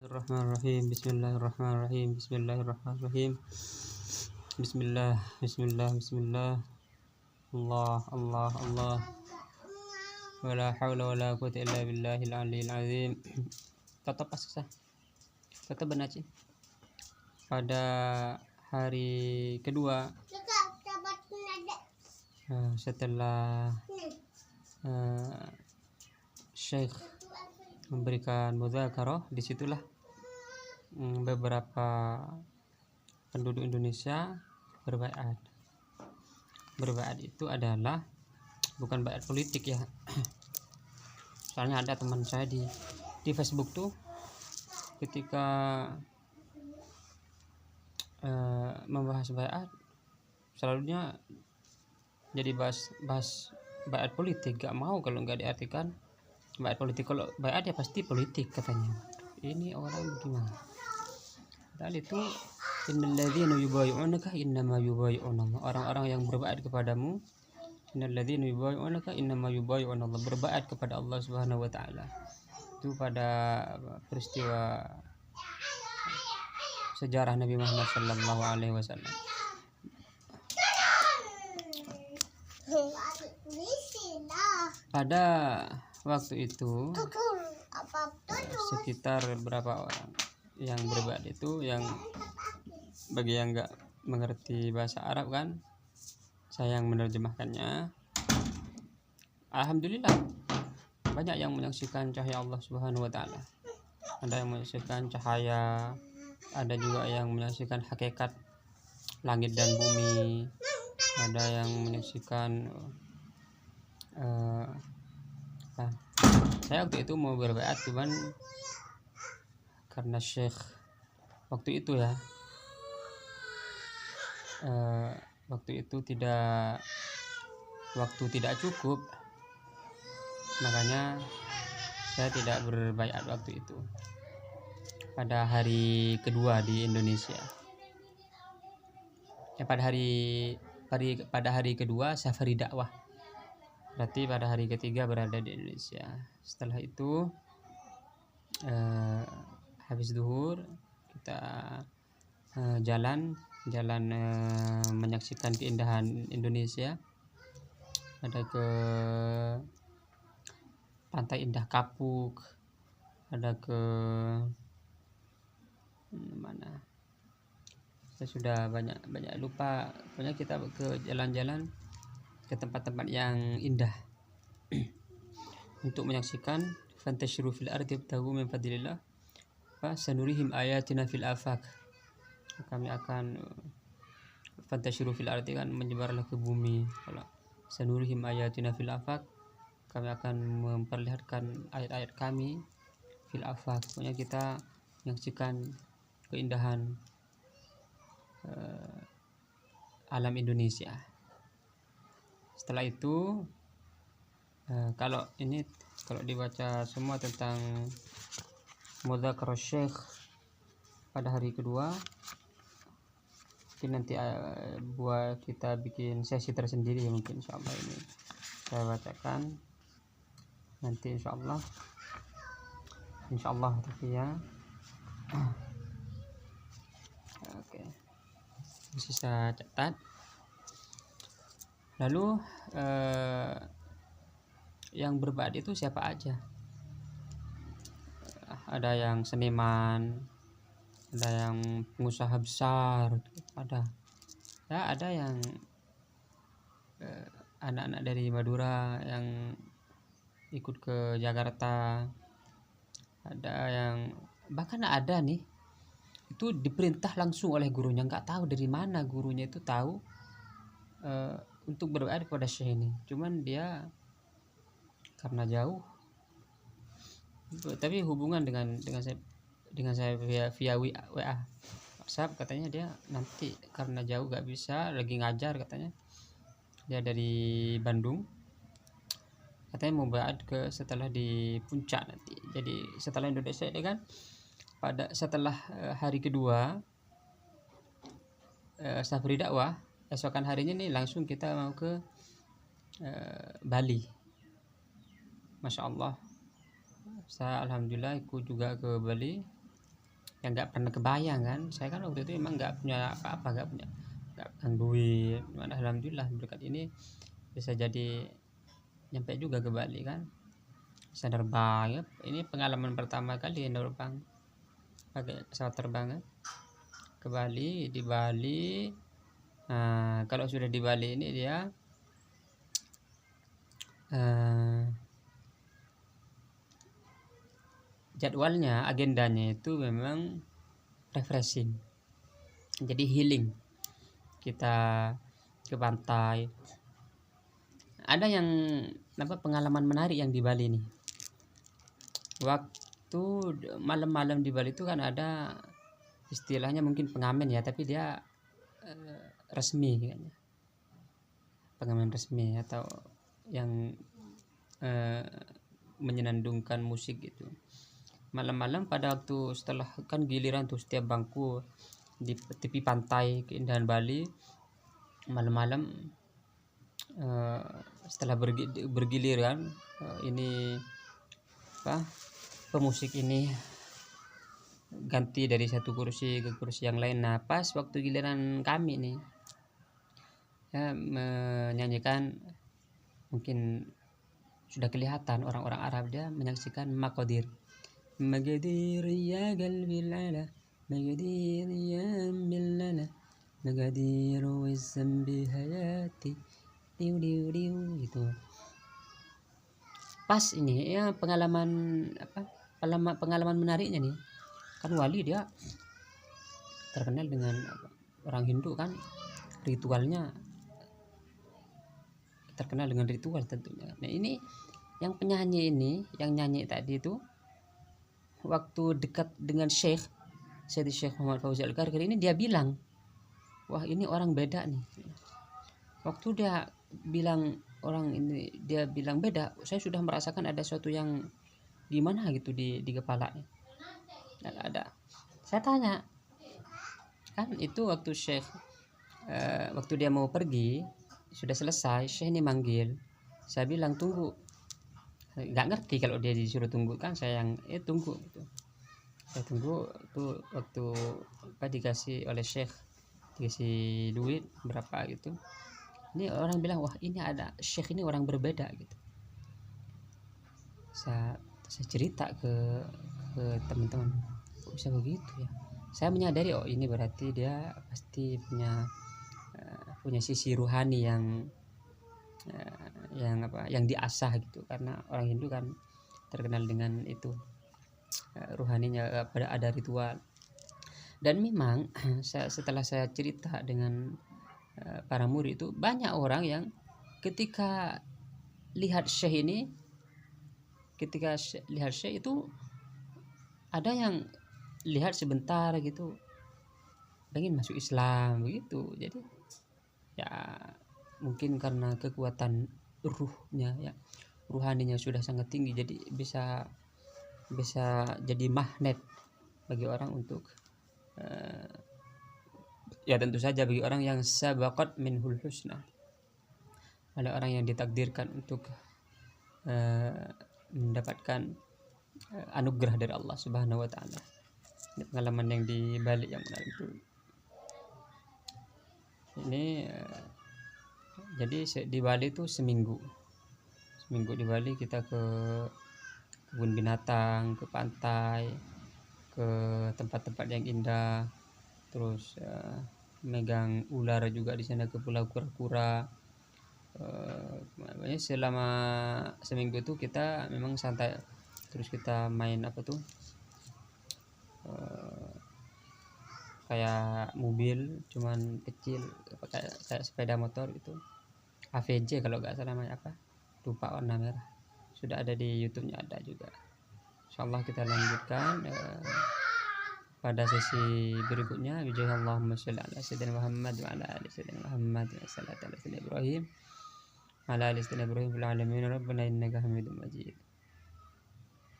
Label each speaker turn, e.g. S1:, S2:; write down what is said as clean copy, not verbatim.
S1: Bismillahirrahmanirrahim. Bismillahirrahmanirrahim. Bismillahirrahmanirrahim. Bismillah, bismillah, bismillah. Allah, Allah, Allah. Wala haula wala quwwata illa billahil aliyil azim. Tetap pasca. Tetap benar sih. Pada hari kedua setelah Syekh memberikan mudzakarah, disitulah beberapa penduduk Indonesia berbaiat. Berbaiat itu adalah bukan baiat politik ya. Soalnya ada teman saya di Facebook tuh ketika membahas baiat selalunya jadi bahas baiat politik. Gak mau kalau nggak diartikan baiat politik. Kalau baiat ya pasti politik katanya. Ini orang gimana? Padahal itu innalladzina yubayyi'unaka innama yubayyi'unallah. Orang-orang yang berbaiat kepadamu, innalladzina yubayyi'unaka innama yubayyi'unallah, berbaiat kepada Allah Subhanahu wa taala. Itu pada peristiwa sejarah Nabi Muhammad sallallahu alaihi wasallam. Pada waktu itu sekitar berapa orang yang berbaiat itu, yang bagi yang nggak mengerti bahasa Arab kan, saya yang menerjemahkannya. Alhamdulillah banyak yang menyaksikan cahaya Allah Subhanahu wa taala. Ada yang menyaksikan cahaya, ada juga yang menyaksikan hakikat langit dan bumi, ada yang menyaksikan saya waktu itu mau berbaiat, cuman karena Syekh waktu itu ya waktu itu waktu tidak cukup, makanya saya tidak berbaiat waktu itu pada hari kedua di Indonesia. Pada hari kedua safari dakwah, berarti pada hari ketiga berada di Indonesia. Setelah itu habis zuhur kita jalan menyaksikan keindahan Indonesia. Ada ke Pantai Indah Kapuk, ada ke mana, saya sudah banyak lupa. Pokoknya kita ke jalan-jalan ke tempat-tempat yang indah untuk menyaksikan fantasyiru fil ardi tabtagu min fadlillah fa sanurihim ayatina fil afaq. Kami akan fantasyiru fil ardi kan menyebarlah ke bumi. Kalau sanurihim ayatina fil afaq, kami akan memperlihatkan ayat-ayat kami fil afaq. Pokoknya kita menyaksikan keindahan alam Indonesia. Setelah itu kalau dibaca semua tentang mudzakarah Syekh pada hari kedua, mungkin nanti buat kita bikin sesi tersendiri ya, mungkin insyaallah ini saya bacakan nanti insyaallah tapi ya oke, bisa catat. Lalu yang berbaiat itu siapa aja? Ada yang seniman, ada yang pengusaha besar, ada yang anak-anak dari Madura yang ikut ke Jakarta, ada yang bahkan ada nih itu diperintah langsung oleh gurunya, nggak tahu dari mana gurunya itu tahu untuk berbaiat kepada Syekh ini, cuman dia karena jauh, tapi hubungan dengan saya via WA WhatsApp, katanya dia nanti karena jauh gak bisa, lagi ngajar katanya, dia dari Bandung, katanya mau baiat ke setelah di puncak nanti. Jadi setelah Indonesia ini kan setelah hari kedua safari dakwah, esokan harinya nih langsung kita mau ke Bali. Masya Allah, saya alhamdulillah ikut juga ke Bali yang nggak pernah kebayang kan. Saya kan waktu itu emang nggak punya apa-apa, nggak punya duit. Cuman alhamdulillah berkat ini bisa jadi nyampe juga ke Bali kan. Bisa terbang ya. Ini pengalaman pertama kali nerbang pakai pesawat terbang kan, ke Bali. Di Bali, nah, kalau sudah di Bali ini dia jadwalnya, agendanya itu memang refreshing, jadi healing. Kita ke pantai. Ada yang pengalaman menarik yang di Bali nih. Waktu malam-malam di Bali itu kan ada istilahnya mungkin pengamen ya, tapi dia resmi kayaknya, pengamen resmi atau yang menyenandungkan musik gitu. Malam-malam pada waktu setelah kan giliran tuh setiap bangku di tepi pantai keindahan Bali, malam-malam setelah bergiliran ini pemusik ini ganti dari satu kursi ke kursi yang lain. Nah, pas waktu giliran kami nih ya menyanyikan, mungkin sudah kelihatan orang-orang Arab dia menyaksikan Maqadir. Magadir ya qalbil ala, Magadir ya millana, Magadir wisam bihayati, diu gitu. Pas ini ya pengalaman menariknya nih. Kan wali dia terkenal dengan orang Hindu kan, ritualnya terkenal dengan ritual tentunya. Nah, ini yang penyanyi ini, yang nyanyi tadi itu waktu dekat dengan Syekh Muhammad Fauzi Al-Qarqari ini, dia bilang, wah ini orang beda nih. Waktu dia bilang orang ini, dia bilang beda, saya sudah merasakan ada sesuatu yang gimana gitu di kepala. Ada. Saya tanya, kan itu waktu Syekh waktu dia mau pergi, sudah selesai, Syekh ini manggil. Saya bilang tunggu. Nggak ngerti kalau dia disuruh tunggu kan, saya yang tunggu gitu. Saya tunggu tuh waktu dikasih oleh Syekh, dikasih duit berapa gitu. Ini orang bilang, wah ini ada Syekh ini orang berbeda gitu. Saya cerita ke teman-teman, kok bisa begitu ya. Saya menyadari, oh ini berarti dia pasti punya sisi ruhani yang diasah gitu, karena orang Hindu kan terkenal dengan itu, ruhaninya, ada ritual. Dan memang setelah saya cerita dengan para murid itu, banyak orang yang ketika lihat Syekh itu ada yang lihat sebentar gitu pengen masuk Islam begitu. Jadi ya mungkin karena kekuatan ruhnya ya, ruhaninya sudah sangat tinggi, jadi bisa jadi magnet bagi orang untuk ya tentu saja bagi orang yang sabaqat minhul husna, ada orang yang ditakdirkan untuk mendapatkan anugerah dari Allah Subhanahu wa taala. Ini pengalaman yang di Bali yang menarik itu. Ini jadi di Bali itu seminggu di Bali kita ke kebun binatang, ke pantai, ke tempat-tempat yang indah, terus megang ular juga di sana, ke pulau kura-kura. Selama seminggu itu kita memang santai, terus kita main kayak mobil cuman kecil, kayak sepeda motor gitu, AVJ kalau nggak salah namanya, lupa, warna merah. Sudah ada di YouTube-nya, ada juga. Insyaallah kita lanjutkan pada sesi berikutnya. Allahumma sholli ala sayyidina Muhammad wa ala ali sayyidina Muhammad wa sallallahu ala sayyidina Ibrahim wa ala ali sayyidina Ibrahim fil alamin rabbana innaka Hamidum Majid.